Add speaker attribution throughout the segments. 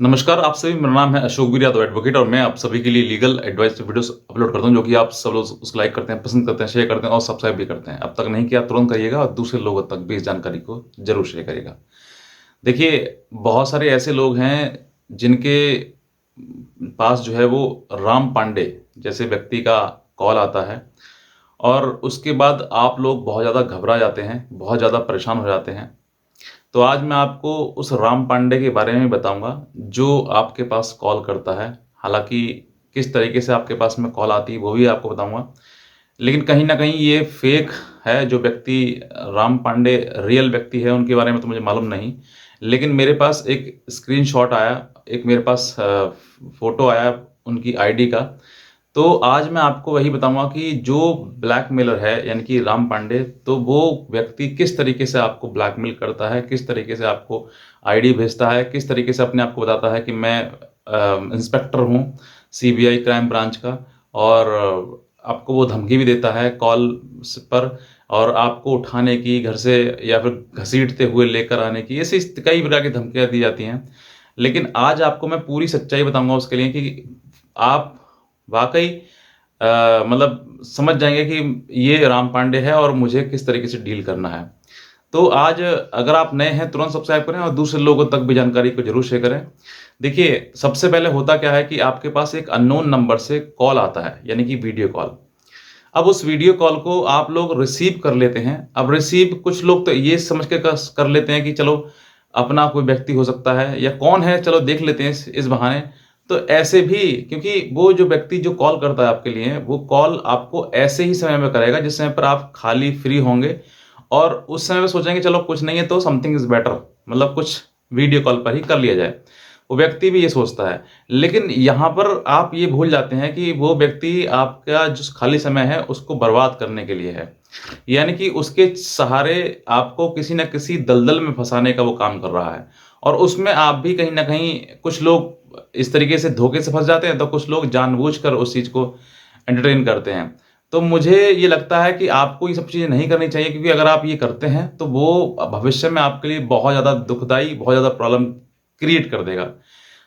Speaker 1: नमस्कार, आप सभी। मेरा नाम है अशोक वीर यादव एडवोकेट और मैं आप सभी के लिए लीगल एडवाइस वीडियोस अपलोड करता हूं, जो कि आप सब लोग उसको लाइक करते हैं, पसंद करते हैं, शेयर करते हैं और सब्सक्राइब भी करते हैं। अब तक नहीं किया तुरंत करिएगा और दूसरे लोगों तक भी इस जानकारी को ज़रूर शेयर करिएगा। देखिए, बहुत सारे ऐसे लोग हैं जिनके पास जो है वो राम पांडे जैसे व्यक्ति का कॉल आता है और उसके बाद आप लोग बहुत ज़्यादा घबरा जाते हैं, बहुत ज़्यादा परेशान हो जाते हैं। तो आज मैं आपको उस राम पांडे के बारे में बताऊँगा, जो आपके पास कॉल करता है। हालाँकि किस तरीके से आपके पास में कॉल आती है, वो भी आपको बताऊँगा। लेकिन कहीं न कहीं ये फ़ेक है, जो व्यक्ति राम पांडे रियल व्यक्ति है, उनके बारे में तो मुझे मालूम नहीं। लेकिन मेरे पास एक स्क्रीनशॉट आया, एक मेरे पास फ़ोटो आया उनकी आईडी का। तो आज मैं आपको वही बताऊँगा कि जो ब्लैकमेलर है, यानी कि राम पांडे, तो वो व्यक्ति किस तरीके से आपको ब्लैकमेल करता है, किस तरीके से आपको आईडी भेजता है, किस तरीके से अपने आप को बताता है कि मैं इंस्पेक्टर हूँ सीबीआई क्राइम ब्रांच का, और आपको वो धमकी भी देता है कॉल पर, और आपको उठाने की, घर से या फिर घसीटते हुए लेकर आने की, ऐसी कई प्रकार की धमकियाँ दी जाती हैं। लेकिन आज आपको मैं पूरी सच्चाई बताऊँगा उसके लिए कि आप वाक़ई मतलब समझ जाएँगे कि ये राम पांडे है और मुझे किस तरीके से डील करना है। तो आज अगर आप नए हैं, तुरंत सब्सक्राइब करें और दूसरे लोगों तक भी जानकारी को ज़रूर शेयर करें। देखिए, सबसे पहले होता क्या है कि आपके पास एक अननोन नंबर से कॉल आता है, यानी कि वीडियो कॉल। अब उस वीडियो कॉल को आप लोग रिसीव कर लेते हैं। अब रिसीव कुछ लोग तो ये समझ के कस कर लेते हैं कि चलो अपना कोई व्यक्ति हो सकता है या कौन है, चलो देख लेते हैं इस बहाने। तो ऐसे भी, क्योंकि वो जो व्यक्ति जो कॉल करता है आपके लिए, वो कॉल आपको ऐसे ही समय में करेगा जिस समय पर आप खाली फ्री होंगे, और उस समय पे सोचेंगे चलो कुछ नहीं है तो समथिंग इज़ बेटर, मतलब कुछ वीडियो कॉल पर ही कर लिया जाए। वो व्यक्ति भी ये सोचता है। लेकिन यहाँ पर आप ये भूल जाते हैं कि वो व्यक्ति आपका जो खाली समय है उसको बर्बाद करने के लिए है। यानी कि उसके सहारे आपको किसी न किसी दलदल में फँसाने का वो काम कर रहा है। और उसमें आप भी कहीं न कहीं, कुछ लोग इस तरीके से धोखे से फँस जाते हैं, तो कुछ लोग जानबूझकर उस चीज़ को एंटरटेन करते हैं। तो मुझे ये लगता है कि आपको ये सब चीज़ें नहीं करनी चाहिए, क्योंकि अगर आप ये करते हैं तो वो भविष्य में आपके लिए बहुत ज़्यादा दुखदाई, बहुत ज़्यादा प्रॉब्लम क्रिएट कर देगा।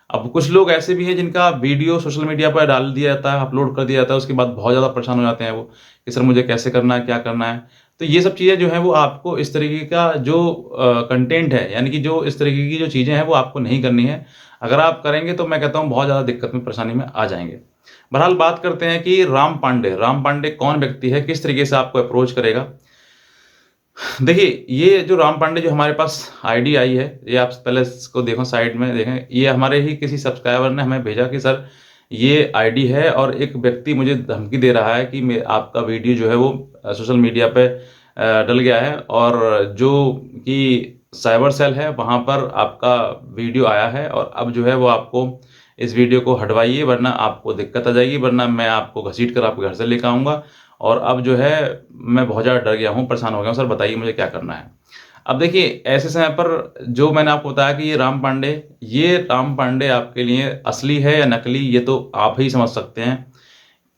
Speaker 1: अब कुछ लोग ऐसे भी हैं जिनका वीडियो सोशल मीडिया पर डाल दिया जाता है, अपलोड कर दिया जाता है, उसके बाद बहुत ज़्यादा परेशान हो जाते हैं वो, कि सर मुझे कैसे करना है, क्या करना है? तो ये सब चीज़ें जो हैं वो आपको इस तरीके का जो कंटेंट है, यानी कि जो इस तरीके की जो चीज़ें हैं वो आपको नहीं करनी है। अगर आप करेंगे तो मैं कहता हूँ बहुत ज़्यादा दिक्कत में, परेशानी में आ जाएँगे। बहरहाल बात करते हैं कि राम पांडे कौन व्यक्ति है, किस तरीके से आपको अप्रोच करेगा? देखिए, ये जो राम पांडे जो हमारे पास आईडी आई है, ये आप पहले इसको देखो, साइड में देखें, ये हमारे ही किसी सब्सक्राइबर ने हमें भेजा कि सर ये आईडी है और एक व्यक्ति मुझे धमकी दे रहा है कि मैं आपका वीडियो जो है वो सोशल मीडिया पे डल गया है, और जो कि साइबर सेल है वहाँ पर आपका वीडियो आया है, और अब जो है वो आपको इस वीडियो को हटवाइए, वरना आपको दिक्कत आ जाएगी, वरना मैं आपको घसीट कर आपके घर से लेकर आऊँगा। और अब जो है मैं बहुत ज़्यादा डर गया हूँ, परेशान हो गया हूँ, सर बताइए मुझे क्या करना है? अब देखिए, ऐसे समय पर जो मैंने आपको बताया कि ये राम पांडे आपके लिए असली है या नकली, ये तो आप ही समझ सकते हैं।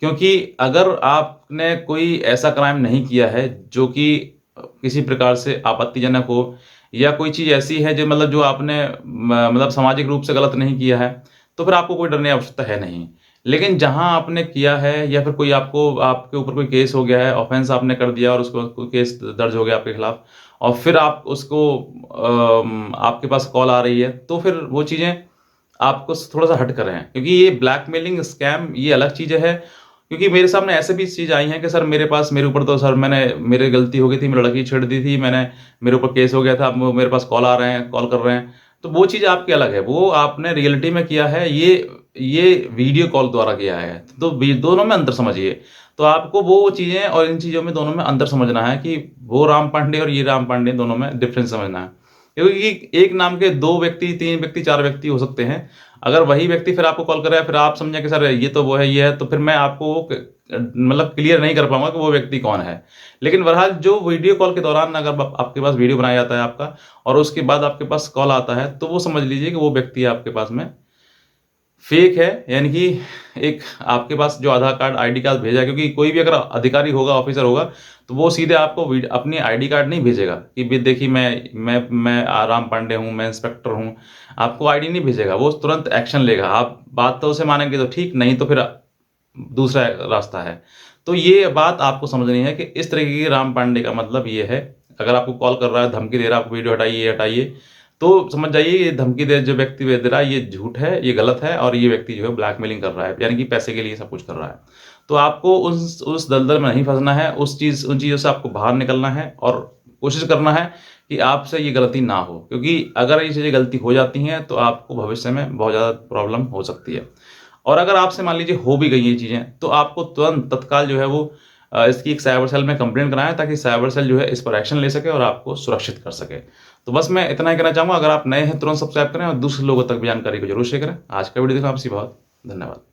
Speaker 1: क्योंकि अगर आपने कोई ऐसा क्राइम नहीं किया है जो कि किसी प्रकार से आपत्तिजनक हो, या कोई चीज़ ऐसी है जो मतलब जो आपने मतलब सामाजिक रूप से गलत नहीं किया है, तो फिर आपको कोई डरने की आवश्यकता है नहीं। लेकिन जहाँ आपने किया है, या फिर कोई आपके ऊपर कोई केस हो गया है, ऑफ़ेंस आपने कर दिया और उसके बाद कोई केस दर्ज हो गया आपके खिलाफ, और फिर आप उसको आपके पास कॉल आ रही है, तो फिर वो चीज़ें आपको थोड़ा-सा हट कर हैं। क्योंकि ये ब्लैकमेलिंग स्कैम ये अलग चीज़ें है। क्योंकि मेरे सामने ऐसे भी चीज़ आई हैं कि सर मेरे ऊपर तो सर मेरी गलती हो गई थी, मैं लड़की छेड़ दी थी, मेरे ऊपर केस हो गया था, अब वो मेरे पास कॉल आ रहे हैं, कॉल कर रहे हैं। तो वो चीज़ आपकी अलग है, वो आपने रियलिटी में किया है, ये वीडियो कॉल द्वारा किया है। तो बी दोनों में अंतर समझिए। तो आपको वो चीज़ें और इन चीज़ों में, दोनों में अंतर समझना है कि वो राम पांडे और ये राम पांडे, दोनों में डिफ़रेंस समझना है। क्योंकि एक नाम के 2 व्यक्ति, 3 व्यक्ति, 4 व्यक्ति हो सकते हैं। अगर वही व्यक्ति फिर आपको कॉल कर रहा है, फिर आप समझें कि सर ये तो वो है, ये है, तो फिर मैं आपको वो मतलब क्लियर नहीं कर पाऊँगा कि वो व्यक्ति कौन है। लेकिन बहरहाल जो वीडियो कॉल के दौरान अगर ब आपके पास वीडियो बनाया जाता है आपका, और उसके बाद आपके पास कॉल आता है, तो वो समझ लीजिए कि वो व्यक्ति आपके पास में फेक है, यानी कि एक आपके पास जो आधार कार्ड, आईडी कार्ड भेजा है, क्योंकि कोई भी अगर अधिकारी होगा, ऑफिसर होगा, तो वो सीधे आपको अपनी आईडी कार्ड नहीं भेजेगा कि भी देखिए मैं राम पांडे हूँ, मैं इंस्पेक्टर हूँ। आपको आईडी नहीं भेजेगा, वो तुरंत एक्शन लेगा। आप बात तो उसे मानेंगे तो ठीक, नहीं तो फिर दूसरा रास्ता है। तो ये बात आपको समझनी है कि इस तरीके की राम पांडे का मतलब ये है, अगर आपको कॉल कर रहा है, धमकी दे रहा है, आपको वीडियो हटाइए, ये हटाइए, तो समझ जाइए ये धमकी दे जो व्यक्ति दे रहा है, ये झूठ है, ये गलत है और ये व्यक्ति जो है ब्लैकमेलिंग कर रहा है, यानी कि पैसे के लिए सब कुछ कर रहा है। तो आपको उस दलदल में नहीं फँसना है, उन चीज़ों से आपको बाहर निकलना है और कोशिश करना है कि आपसे ये गलती ना हो, क्योंकि अगर ये चीज़ें गलती हो जाती हैं, तो आपको भविष्य में बहुत ज़्यादा प्रॉब्लम हो सकती है। और अगर आपसे मान लीजिए हो भी गई ये चीज़ें, तो आपको तुरंत तत्काल जो है वो इसकी एक साइबर सेल में कंप्लेंट कराएँ, ताकि साइबर सेल जो है इस पर एक्शन ले सके और आपको सुरक्षित कर सके। तो बस मैं इतना ही कहना चाहूँगा, अगर आप नए हैं तुरंत सब्सक्राइब करें और दूसरे लोगों तक भी जानकारी को ज़रूर शेयर करें। आज का वीडियो देखने आपसे बहुत धन्यवाद।